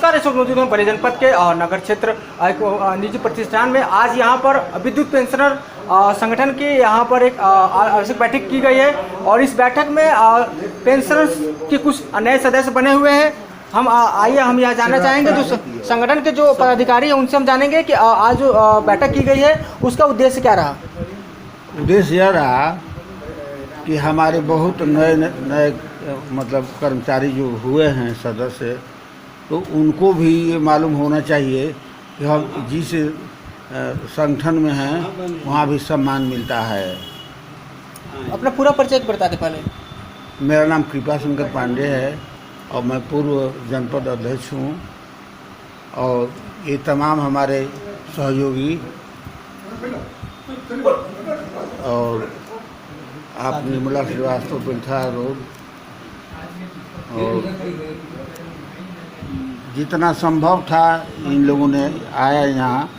नमस्कार, इस वक्त मौजूद हूं बलिया जनपद के नगर क्षेत्र एक निजी प्रतिष्ठान में। आज यहां पर विद्युत पेंशनर संगठन की यहां पर एक आवश्यक बैठक की गई है और इस बैठक में पेंशनर्स के कुछ नए सदस्य बने हुए हैं। हम आइए हम यहाँ जानना चाहेंगे जो संगठन के जो पदाधिकारी हैं उनसे हम जानेंगे कि आज जो बैठक की गई है उसका उद्देश्य क्या रहा। उद्देश्य यह रहा कि हमारे बहुत नए नए मतलब कर्मचारी जो हुए हैं सदस्य, तो उनको भी ये मालूम होना चाहिए कि हम जिस संगठन में हैं वहाँ भी सम्मान मिलता है। अपना पूरा परिचय बता दें पहले। मेरा नाम कृपा शंकर पांडे है और मैं पूर्व जनपद अध्यक्ष हूँ और ये तमाम हमारे सहयोगी और आप निर्मला श्रीवास्तव पिंथा रोड और जितना संभव था इन लोगों ने आया यहाँ,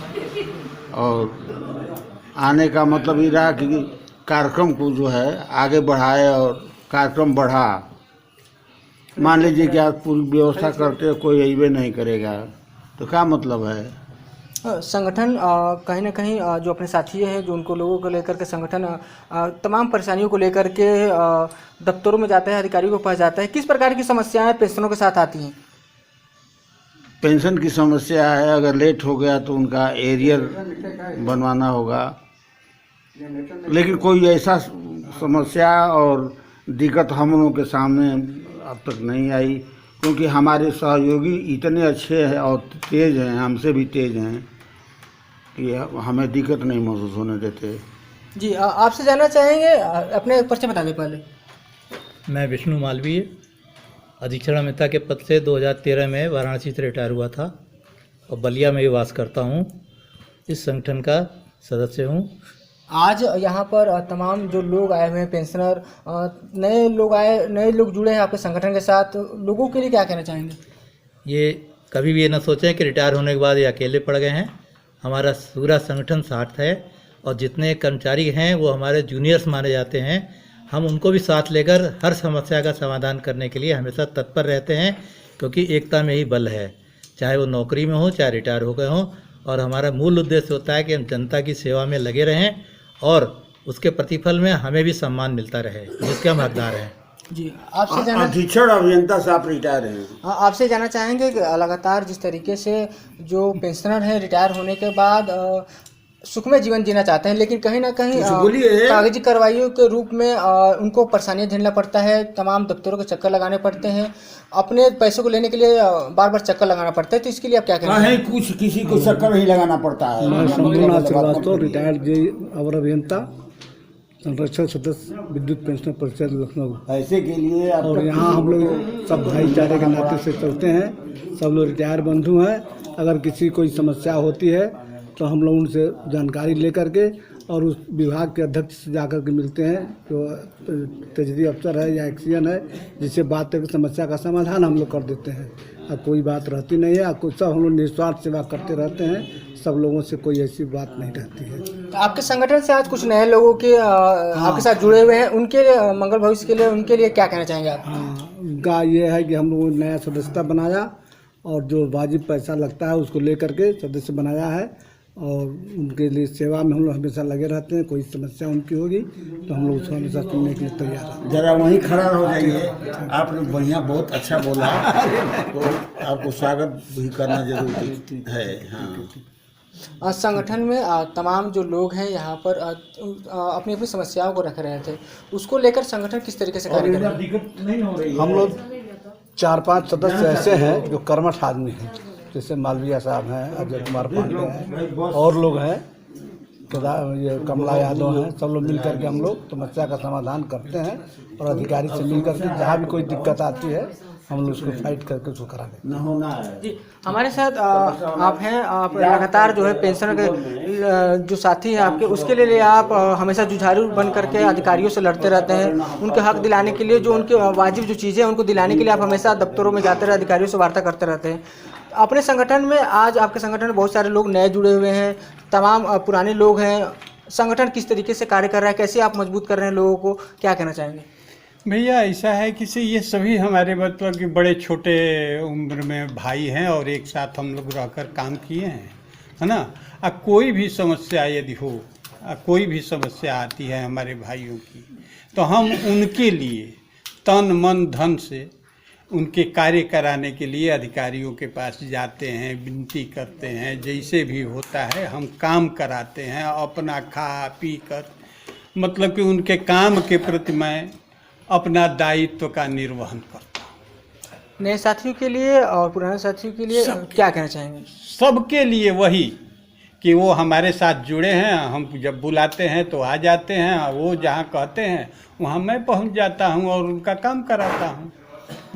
और आने का मतलब ये रहा कि कार्यक्रम को जो है आगे बढ़ाए और कार्यक्रम बढ़ा। मान लीजिए कि आप पूरी व्यवस्था करते कोई अइबे नहीं करेगा तो क्या मतलब है। संगठन कहीं ना कहीं जो अपने साथी हैं जो उनको लोगों को लेकर के संगठन तमाम परेशानियों को लेकर के दफ्तरों में जाता है, अधिकारियों को पास जाता है। किस प्रकार की समस्याएं पेंशनों के साथ आती हैं? पेंशन की समस्या है, अगर लेट हो गया तो उनका एरियर बनवाना होगा, लेकिन कोई ऐसा समस्या और दिक्कत हम लोगों के सामने अब तक नहीं आई, क्योंकि हमारे सहयोगी इतने अच्छे हैं और तेज़ हैं, हमसे भी तेज़ हैं कि हमें दिक्कत नहीं महसूस होने देते। जी आपसे जानना चाहेंगे, अपने परिचय बता दें पहले। मैं विष्णु मालवीय अधीक्षण अमिता के पद से 2013 में वाराणसी से रिटायर हुआ था और बलिया में ही वास करता हूँ। इस संगठन का सदस्य हूँ। आज यहाँ पर तमाम जो लोग आए हुए हैं पेंशनर, नए लोग जुड़े हैं आपके संगठन के साथ, लोगों के लिए क्या कहना चाहेंगे? ये कभी भी ये ना सोचें कि रिटायर होने के बाद ये अकेले पड़ गए हैं। हमारा पूरा संगठन साथ है और जितने कर्मचारी हैं वो हमारे जूनियर्स माने जाते हैं। हम उनको भी साथ लेकर हर समस्या का समाधान करने के लिए हमेशा तत्पर रहते हैं, क्योंकि एकता में ही बल है, चाहे वो नौकरी में हो चाहे रिटायर हो गए हों। और हमारा मूल उद्देश्य होता है कि हम जनता की सेवा में लगे रहें और उसके प्रतिफल में हमें भी सम्मान मिलता रहे जिसके हम हकदार हैं। जी आपसे जाना अधीक्षण अभियंता साहब रिटायर हैं। आपसे जानना चाहेंगे कि लगातार जिस तरीके से जो पेंशनर हैं रिटायर होने के बाद सुखमय जीवन जीना चाहते हैं, लेकिन कहीं ना कहीं कागजी कार्रवाइयों के रूप में उनको परेशानियां झेलना पड़ता है, तमाम दफ्तरों के चक्कर लगाने पड़ते हैं, अपने पैसों को लेने के लिए बार बार चक्कर लगाना पड़ता है। तो इसके लिए आप क्या कहना है? कुछ किसी को चक्कर नहीं लगाना पड़ता है। मैं शंभुनाथ श्रीवास्तव रिटायर्ड जेई अवर अभियंता, संरक्षक सदस्य विद्युत पेंशन परिषद लखनऊ। ऐसे के लिए और यहाँ हम लोग सब भाईचारे के नाते से चलते हैं, सब लोग रिटायर बंधु हैं। अगर किसी कोई समस्या होती है तो हम लोग उनसे जानकारी लेकर के और उस विभाग के अध्यक्ष से जाकर के मिलते हैं, जो तजदी अफसर है या एक्सीजन है, जिससे बात करके समस्या का समाधान हम लोग कर देते हैं। अब कोई बात रहती नहीं है, कुछ सब हम लोग निस्वार्थ सेवा करते रहते हैं, सब लोगों से कोई ऐसी बात नहीं रहती है। तो आपके संगठन से आज कुछ नए लोगों के आपके साथ जुड़े हुए हैं, उनके लिए मंगल भविष्य के लिए उनके लिए क्या कहना चाहेंगे आप? हाँ, उनका ये है कि हम लोगों ने नया सदस्यता बनाया और जो वाजिब पैसा लगता है उसको लेकर के सदस्य बनाया है और उनके लिए सेवा में हम लोग हमेशा लगे रहते हैं। कोई समस्या उनकी होगी तो हम लोग उसको हमेशा सुनने के लिए तैयार हैं। जरा वहीं खड़ा हो जाइए। आपने बढ़िया बहुत अच्छा बोला तो आपको स्वागत भी करना जरूरी है। हाँ, संगठन में तमाम जो लोग हैं यहाँ पर अपनी अपनी समस्याओं को रख रहे थे, उसको लेकर संगठन किस तरीके से कार्य कर रहा है? दिक्कत नहीं हो रही है। हम लोग 4-5 सदस्य ऐसे हैं जो कर्मठ आदमी हैं, जैसे मालवीय साहब हैं, अजय कुमार पांडे हैं और लोग हैं, ये कमला यादव हैं। सब लोग मिल करके हम लोग समस्या का समाधान करते हैं और अधिकारी से मिल करके जहाँ भी कोई दिक्कत आती है हम लोग उसको फाइट करके उसको करा देते हैं। होना है। जी हमारे साथ आप हैं, आप लगातार जो है पेंशन के जो साथी हैं आपके, उसके लिए आप हमेशा जुझारू बन करके अधिकारियों से लड़ते रहते हैं, उनके हक दिलाने के लिए, जो उनके वाजिब जो चीज़ें हैं उनको दिलाने के लिए आप हमेशा दफ्तरों में जाते रहे, अधिकारियों से वार्ता करते रहते हैं। अपने संगठन में आज आपके संगठन में बहुत सारे लोग नए जुड़े हुए हैं, तमाम पुराने लोग हैं। संगठन किस तरीके से कार्य कर रहा है, कैसे आप मजबूत कर रहे हैं लोगों को, क्या कहना चाहेंगे? भैया ऐसा है कि से ये सभी हमारे मतलब कि बड़े छोटे उम्र में भाई हैं और एक साथ हम लोग रहकर काम किए हैं, है ना। अब कोई भी समस्या यदि हो, कोई भी समस्या आती है हमारे भाइयों की, तो हम उनके लिए तन मन धन से उनके कार्य कराने के लिए अधिकारियों के पास जाते हैं, विनती करते हैं, जैसे भी होता है हम काम कराते हैं, अपना खा पी कर मतलब कि उनके काम के प्रति मैं अपना दायित्व का निर्वहन करता हूँ। नए साथियों के लिए और पुराने साथियों के लिए क्या कहना चाहेंगे? सबके लिए वही कि वो हमारे साथ जुड़े हैं, हम जब बुलाते हैं तो आ जाते हैं, वो जहाँ कहते हैं वहाँ मैं पहुँच जाता हूँ और उनका काम कराता हूँ।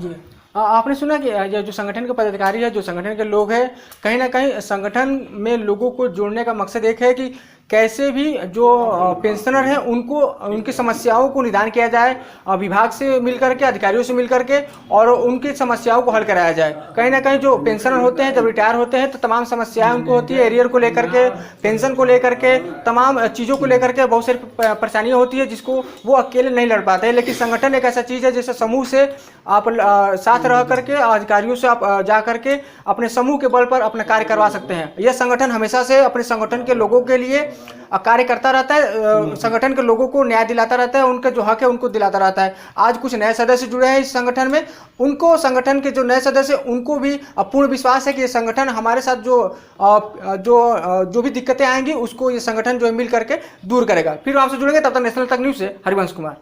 जी, आपने सुना कि ये जो संगठन के पदाधिकारी है, जो संगठन के लोग हैं, कहीं ना कहीं संगठन में लोगों को जोड़ने का मकसद एक है कि कैसे भी जो पेंशनर हैं उनको उनकी समस्याओं को निदान किया जाए, विभाग से मिलकर के, अधिकारियों से मिलकर के, और उनकी समस्याओं को हल कराया जाए। कहीं ना कहीं जो पेंशनर होते हैं जब रिटायर होते हैं तो तमाम समस्याएं उनको होती है, एरियर को लेकर के, पेंशन को लेकर के, तमाम चीज़ों को लेकर के बहुत सारी परेशानियाँ होती है जिसको वो अकेले नहीं लड़ पाते हैं। लेकिन संगठन एक ऐसा चीज़ है जैसे समूह से आप साथ रह करके अधिकारियों से आप जा करके अपने समूह के बल पर अपना कार्य करवा सकते हैं। यह संगठन हमेशा से अपने संगठन के लोगों के लिए कार्य करता रहता है, संगठन के लोगों को न्याय दिलाता रहता है, उनका जो हक है उनको दिलाता रहता है। आज कुछ नए सदस्य जुड़े हैं इस संगठन में, उनको संगठन के जो नए सदस्य उनको भी पूर्ण विश्वास है कि ये संगठन हमारे साथ जो भी दिक्कतें आएंगी उसको ये संगठन जो है मिल करके दूर करेगा। फिर आपसे जुड़ेंगे, तब तक नेशनल तक न्यूज़ से हरिवंश कुमार।